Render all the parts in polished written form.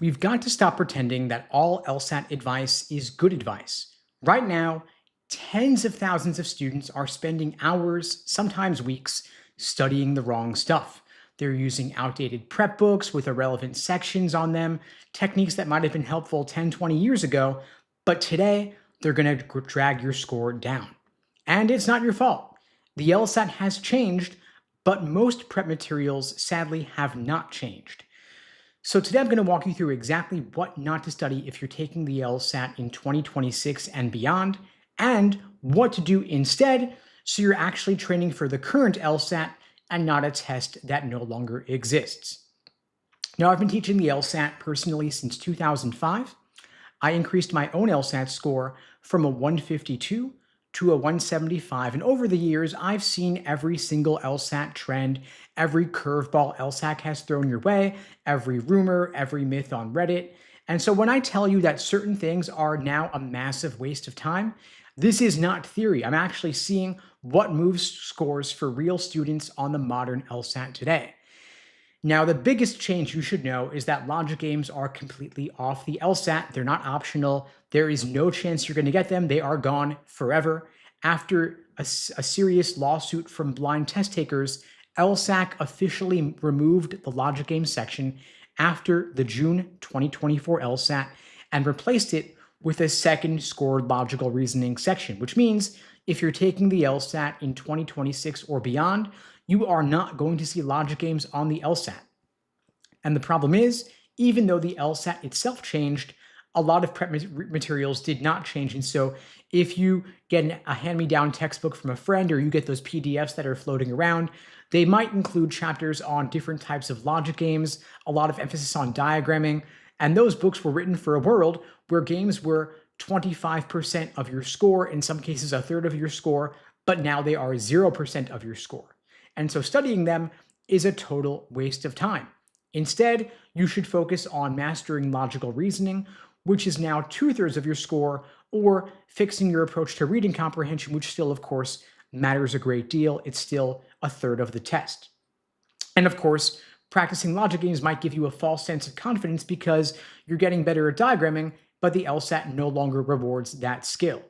We've got to stop pretending that all LSAT advice is good advice. Right now, tens of thousands of students are spending hours, sometimes weeks, studying the wrong stuff. They're using outdated prep books with irrelevant sections on them, techniques that might have been helpful 10, 20 years ago, but today they're going to drag your score down. And it's not your fault. The LSAT has changed, but most prep materials sadly have not changed. So today I'm going to walk you through exactly what not to study if you're taking the LSAT in 2026 and beyond, and what to do instead so you're actually training for the current LSAT and not a test that no longer exists. Now, I've been teaching the LSAT personally since 2005. I increased my own LSAT score from a 152 to a 175. And over the years, I've seen every single LSAT trend, every curveball LSAT has thrown your way, every rumor, every myth on Reddit. And so when I tell you that certain things are now a massive waste of time, this is not theory. I'm actually seeing what moves scores for real students on the modern LSAT today. Now, the biggest change you should know is that logic games are completely off the LSAT. They're not optional. There is no chance you're going to get them. They are gone forever. After a serious lawsuit from blind test takers, LSAC officially removed the logic game section after the June 2024 LSAT and replaced it with a second scored logical reasoning section, which means if you're taking the LSAT in 2026 or beyond, you are not going to see logic games on the LSAT. And the problem is, even though the LSAT itself changed, a lot of prep materials did not change. And so if you get a hand-me-down textbook from a friend or you get those PDFs that are floating around, they might include chapters on different types of logic games, a lot of emphasis on diagramming. And those books were written for a world where games were 25% of your score, in some cases a third of your score, but now they are 0% of your score. And so studying them is a total waste of time. Instead, you should focus on mastering logical reasoning, which is now 2/3 of your score, or fixing your approach to reading comprehension, which still, of course, matters a great deal. It's still a third of the test. And of course, practicing logic games might give you a false sense of confidence because you're getting better at diagramming, but the LSAT no longer rewards that skill.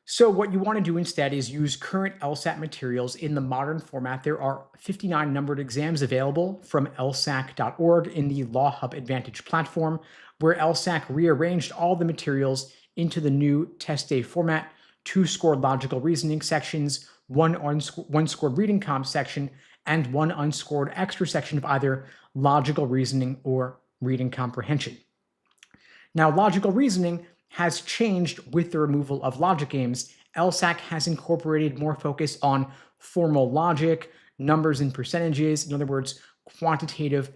So what you want to do instead is use current LSAT materials in the modern format. There are 59 numbered exams available from lsac.org in the Law Hub Advantage platform, where LSAC rearranged all the materials into the new test day format: 2 scored logical reasoning sections, 1 scored reading comp section, and 1 unscored extra section of either logical reasoning or reading comprehension. Now, logical reasoning has changed with the removal of logic games. LSAC has incorporated more focus on formal logic, numbers and percentages, in other words, quantitative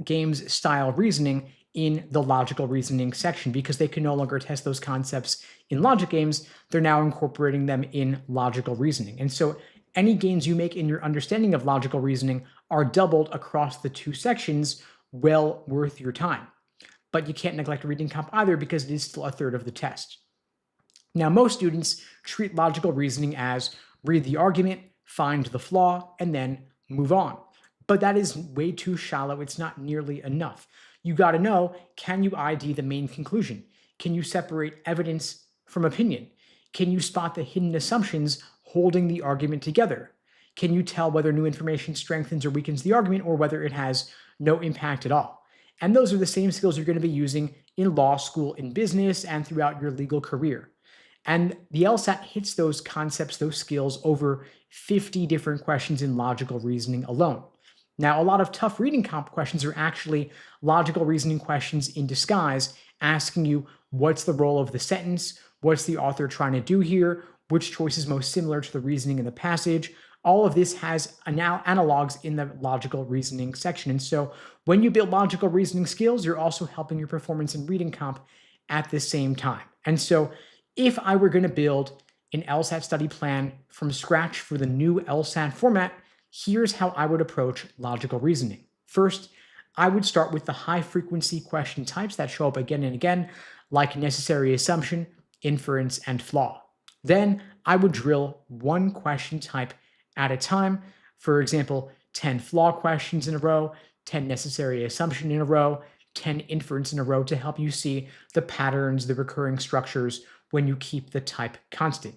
games style reasoning in the logical reasoning section. Because they can no longer test those concepts in logic games, they're now incorporating them in logical reasoning. And so any gains you make in your understanding of logical reasoning are doubled across the 2 sections, well worth your time. But you can't neglect reading comp either because it is still a third of the test. Now, most students treat logical reasoning as read the argument, find the flaw, and then move on. But that is way too shallow. It's not nearly enough. You got to know, can you ID the main conclusion? Can you separate evidence from opinion? Can you spot the hidden assumptions holding the argument together? Can you tell whether new information strengthens or weakens the argument, or whether it has no impact at all? And those are the same skills you're going to be using in law school, in business, and throughout your legal career. And the LSAT hits those concepts, those skills, over 50 different questions in logical reasoning alone. Now, a lot of tough reading comp questions are actually logical reasoning questions in disguise, asking you what's the role of the sentence, what's the author trying to do here, which choice is most similar to the reasoning in the passage. All of this has analogs in the logical reasoning section. And so when you build logical reasoning skills, you're also helping your performance in reading comp at the same time. And so if I were going to build an LSAT study plan from scratch for the new LSAT format, here's how I would approach logical reasoning. First, I would start with the high-frequency question types that show up again and again, like necessary assumption, inference, and flaw. Then I would drill 1 question type at a time. For example, 10 flaw questions in a row, 10 necessary assumption in a row, 10 inference in a row to help you see the patterns, the recurring structures when you keep the type constant.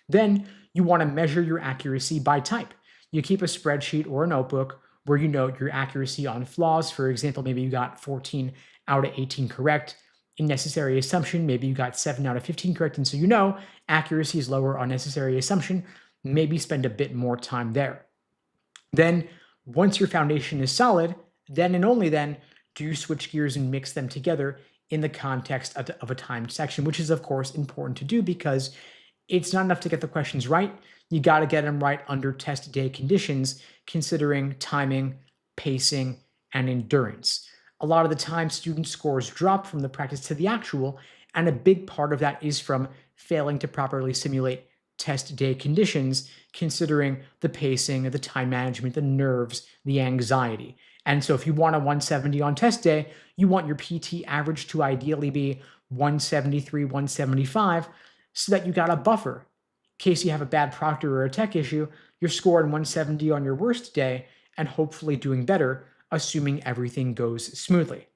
Then you want to measure your accuracy by type. You keep a spreadsheet or a notebook where you note your accuracy on flaws. For example, maybe you got 14 out of 18 correct. In necessary assumption, maybe you got 7 out of 15 correct. And so you know accuracy is lower on necessary assumption. Maybe spend a bit more time there. Then, once your foundation is solid, then and only then do you switch gears and mix them together in the context of a timed section, which is, of course, important to do because it's not enough to get the questions right. You got to get them right under test day conditions, considering timing, pacing, and endurance. A lot of the time, student scores drop from the practice to the actual, and a big part of that is from failing to properly simulate test day conditions, considering the pacing, the time management, the nerves, the anxiety. And so if you want a 170 on test day, you want your PT average to ideally be 173, 175, so that you got a buffer. In case you have a bad proctor or a tech issue, you're scoring 170 on your worst day and hopefully doing better, assuming everything goes smoothly.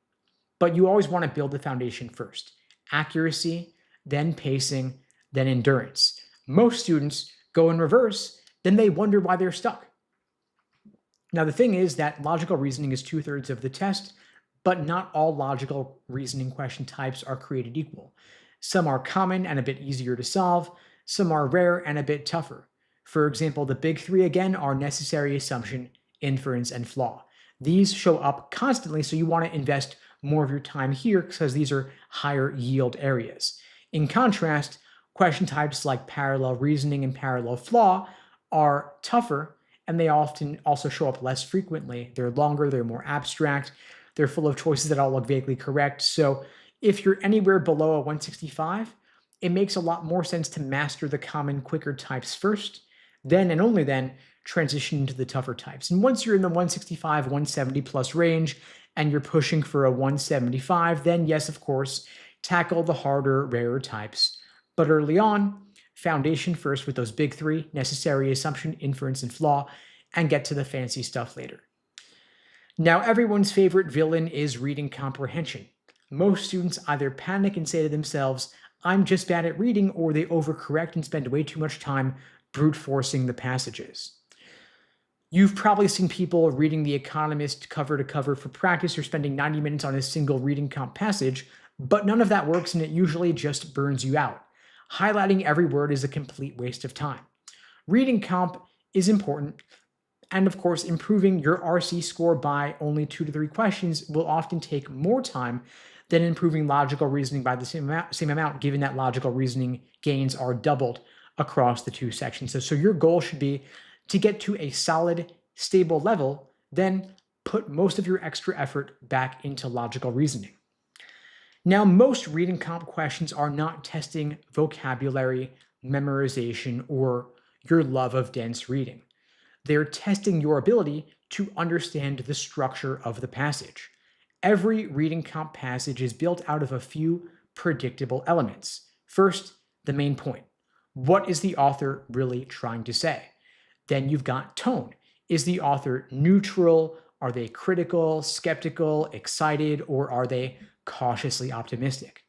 But you always want to build the foundation first. Accuracy, then pacing, then endurance. Most students go in reverse, then they wonder why they're stuck. Now, the thing is that logical reasoning is 2/3 of the test, but not all logical reasoning question types are created equal. Some are common and a bit easier to solve. Some are rare and a bit tougher. For example, the big three again are necessary assumption, inference, and flaw. These show up constantly, so you want to invest more of your time here because these are higher yield areas. In contrast, question types like parallel reasoning and parallel flaw are tougher, and they often also show up less frequently. They're longer, they're more abstract, they're full of choices that all look vaguely correct. So if you're anywhere below a 165, it makes a lot more sense to master the common, quicker types first, then and only then transition into the tougher types. And once you're in the 165, 170 plus range, and you're pushing for a 175, then yes, of course, tackle the harder, rarer types. But early on, foundation first with those big three, necessary assumption, inference, and flaw, and get to the fancy stuff later. Now, everyone's favorite villain is reading comprehension. Most students either panic and say to themselves, I'm just bad at reading, or they overcorrect and spend way too much time brute forcing the passages. You've probably seen people reading The Economist cover to cover for practice or spending 90 minutes on a single reading comp passage, but none of that works and it usually just burns you out. Highlighting every word is a complete waste of time. Reading comp is important, and of course, improving your RC score by only 2 to 3 questions will often take more time than improving logical reasoning by the same amount, given that logical reasoning gains are doubled across the 2 sections. So your goal should be to get to a solid, stable level, then put most of your extra effort back into logical reasoning. Now, most reading comp questions are not testing vocabulary, memorization, or your love of dense reading. They're testing your ability to understand the structure of the passage. Every reading comp passage is built out of a few predictable elements. First, the main point. What is the author really trying to say? Then you've got tone. Is the author neutral? Are they critical, skeptical, excited, or are they cautiously optimistic?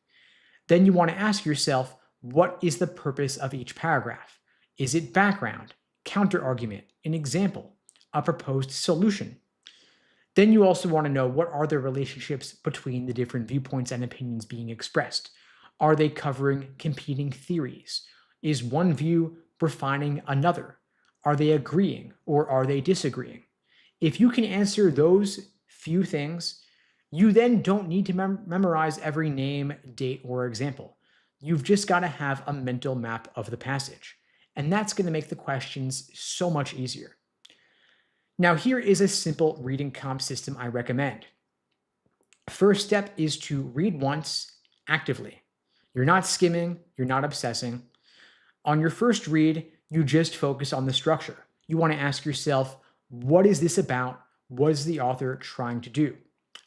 Then you want to ask yourself, what is the purpose of each paragraph? Is it background, counterargument, an example, a proposed solution? Then you also want to know, what are the relationships between the different viewpoints and opinions being expressed? Are they covering competing theories? Is one view refining another? Are they agreeing or are they disagreeing? If you can answer those few things, you then don't need to memorize every name, date, or example. You've just got to have a mental map of the passage. And that's going to make the questions so much easier. Now, here is a simple reading comp system I recommend. First step is to read once actively. You're not skimming, you're not obsessing. On your first read, you just focus on the structure. You want to ask yourself, what is this about? What is the author trying to do?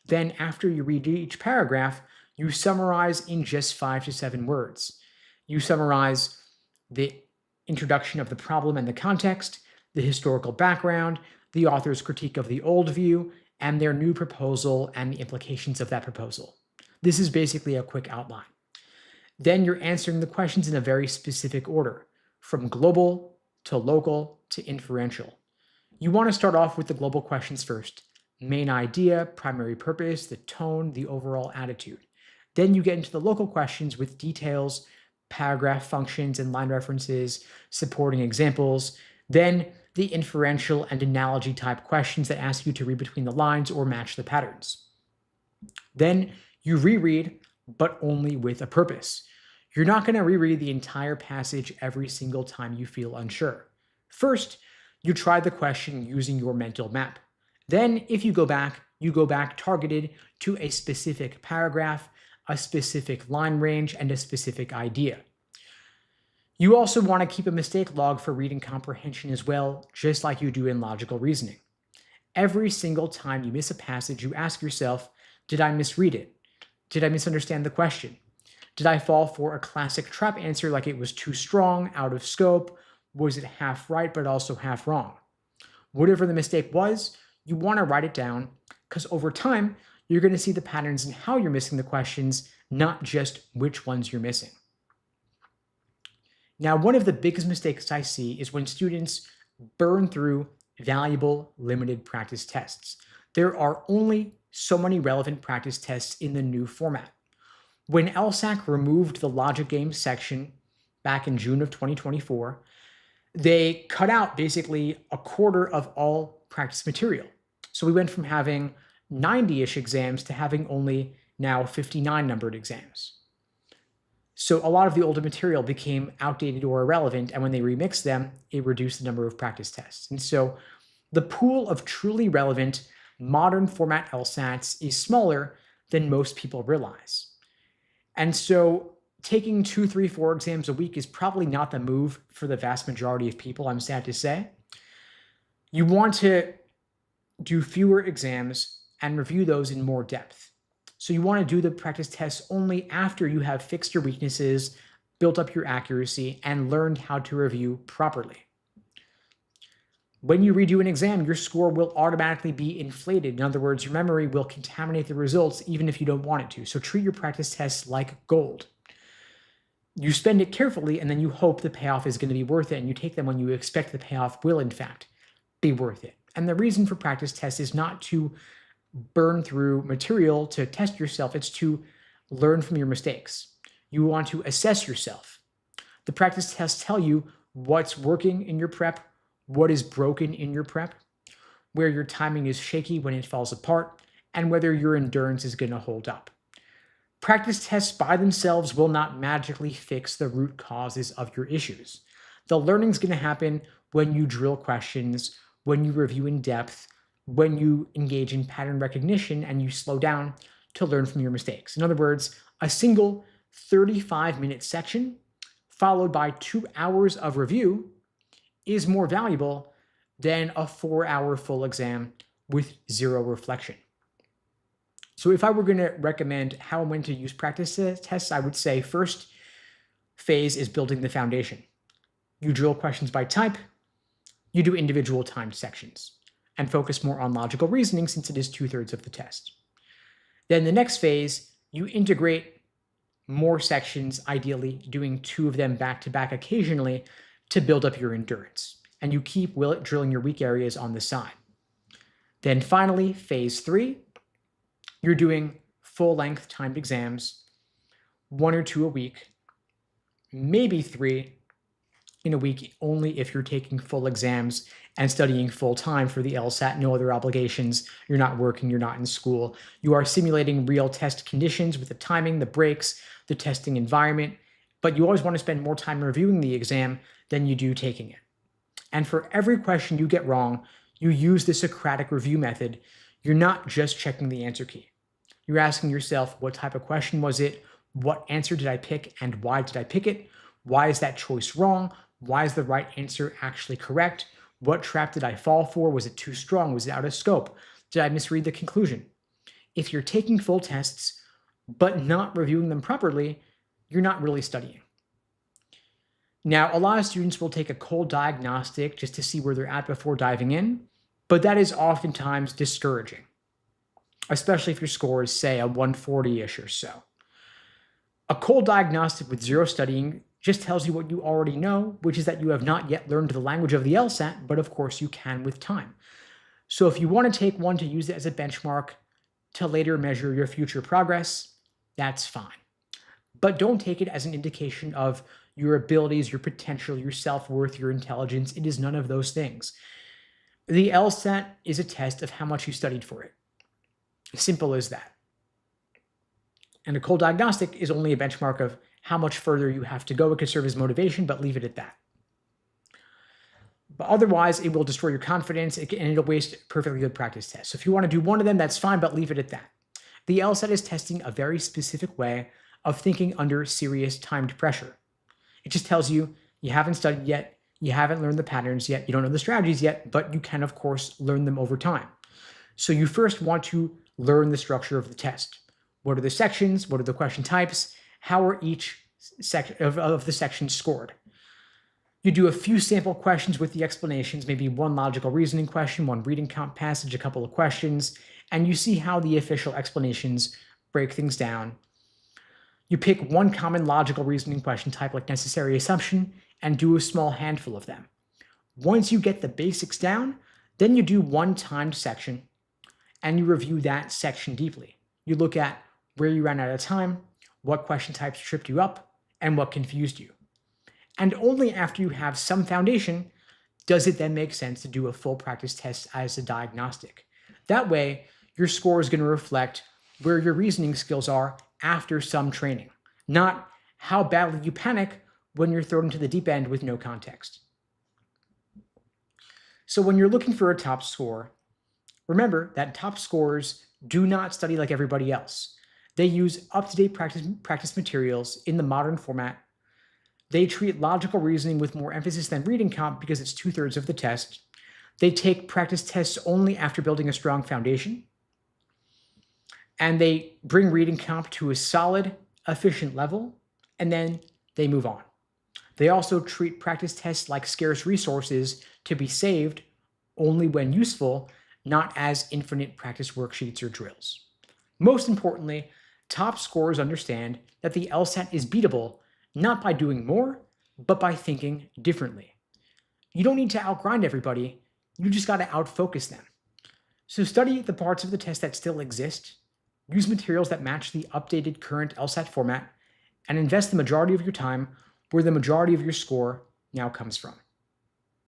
Then after you read each paragraph, you summarize in just 5 to 7 words. You summarize the introduction of the problem and the context, the historical background, the author's critique of the old view, and their new proposal and the implications of that proposal. This is basically a quick outline. Then you're answering the questions in a very specific order, from global to local to inferential. You want to start off with the global questions first. Main idea, primary purpose, the tone, the overall attitude. Then you get into the local questions with details, paragraph functions and line references, supporting examples. Then the inferential and analogy type questions that ask you to read between the lines or match the patterns. Then you reread, but only with a purpose. You're not going to reread the entire passage every single time you feel unsure. First, you try the question using your mental map. Then, if you go back targeted to a specific paragraph, a specific line range, and a specific idea. You also want to keep a mistake log for reading comprehension as well, just like you do in logical reasoning. Every single time you miss a passage, you ask yourself, did I misread it? Did I misunderstand the question? Did I fall for a classic trap answer like it was too strong, out of scope? Was it half right but also half wrong? Whatever the mistake was, you want to write it down because over time, you're going to see the patterns in how you're missing the questions, not just which ones you're missing. Now, one of the biggest mistakes I see is when students burn through valuable limited practice tests. There are only so many relevant practice tests in the new format. When LSAC removed the logic games section back in June of 2024, they cut out basically a quarter of all practice material. So we went from having 90-ish exams to having only now 59 numbered exams. So a lot of the older material became outdated or irrelevant, and when they remixed them, it reduced the number of practice tests. And so the pool of truly relevant modern format LSATs is smaller than most people realize. And so taking 2, 3, 4 exams a week is probably not the move for the vast majority of people, I'm sad to say. You want to do fewer exams and review those in more depth. So you want to do the practice tests only after you have fixed your weaknesses, built up your accuracy, and learned how to review properly. When you redo an exam, your score will automatically be inflated. In other words, your memory will contaminate the results even if you don't want it to. So treat your practice tests like gold. You spend it carefully, and then you hope the payoff is going to be worth it, and you take them when you expect the payoff will, in fact, be worth it. And the reason for practice tests is not to burn through material to test yourself. It's to learn from your mistakes. You want to assess yourself. The practice tests tell you what's working in your prep, what is broken in your prep, where your timing is shaky when it falls apart, and whether your endurance is going to hold up. Practice tests by themselves will not magically fix the root causes of your issues. The learning is going to happen when you drill questions, when you review in depth, when you engage in pattern recognition and you slow down to learn from your mistakes. In other words, a single 35-minute section followed by 2 hours of review is more valuable than a 4-hour full exam with zero reflection. So if I were going to recommend how and when to use practice tests, I would say first phase is building the foundation. You drill questions by type, you do individual timed sections, and focus more on logical reasoning since it is 2/3 of the test. Then the next phase, you integrate more sections, ideally doing 2 of them back to back occasionally to build up your endurance. And you keep drilling your weak areas on the side. Then finally, phase 3, you're doing full-length timed exams, 1 or 2 a week, maybe 3 in a week only if you're taking full exams and studying full-time for the LSAT, no other obligations, you're not working, you're not in school. You are simulating real test conditions with the timing, the breaks, the testing environment, but you always want to spend more time reviewing the exam than you do taking it. And for every question you get wrong, you use the Socratic review method. You're not just checking the answer key. You're asking yourself, what type of question was it? What answer did I pick and why did I pick it? Why is that choice wrong? Why is the right answer actually correct? What trap did I fall for? Was it too strong? Was it out of scope? Did I misread the conclusion? If you're taking full tests, but not reviewing them properly, you're not really studying. Now, a lot of students will take a cold diagnostic just to see where they're at before diving in, but that is oftentimes discouraging. especially if your score is, say, a 140-ish or so. A cold diagnostic with zero studying just tells you what you already know, which is that you have not yet learned the language of the LSAT, but of course you can with time. So if you want to take one to use it as a benchmark to later measure your future progress, that's fine. But don't take it as an indication of your abilities, your potential, your self-worth, your intelligence. It is none of those things. The LSAT is a test of how much you studied for it. Simple as that. And a cold diagnostic is only a benchmark of how much further you have to go. It could serve as motivation, but leave it at that. But otherwise, it will destroy your confidence and it'll waste a perfectly good practice test. So if you want to do one of them, that's fine, but leave it at that. The LSAT is testing a very specific way of thinking under serious timed pressure. It just tells you you haven't studied yet, you haven't learned the patterns yet, you don't know the strategies yet, but you can, of course, learn them over time. So you first want to learn the structure of the test. What are the sections? What are the question types? How are each section of the sections scored? You do a few sample questions with the explanations, maybe one logical reasoning question, one reading count passage, a couple of questions, and you see how the official explanations break things down. You pick one common logical reasoning question type like necessary assumption and do a small handful of them. Once you get the basics down, then you do one timed section and you review that section deeply. You look at where you ran out of time, what question types tripped you up, and what confused you. And only after you have some foundation does it then make sense to do a full practice test as a diagnostic. That way, your score is going to reflect where your reasoning skills are after some training, not how badly you panic when you're thrown into the deep end with no context. So when you're looking for a top score, remember that top scorers do not study like everybody else. They use up-to-date practice materials in the modern format. They treat logical reasoning with more emphasis than reading count because it's 2/3 of the test. They take practice tests only after building a strong foundation. And they bring reading count to a solid, efficient level, and then they move on. They also treat practice tests like scarce resources to be saved only when useful, not as infinite practice worksheets or drills. Most importantly, top scorers understand that the LSAT is beatable not by doing more, but by thinking differently. You don't need to outgrind everybody, you just got to outfocus them. So study the parts of the test that still exist, use materials that match the updated current LSAT format, and invest the majority of your time where the majority of your score now comes from.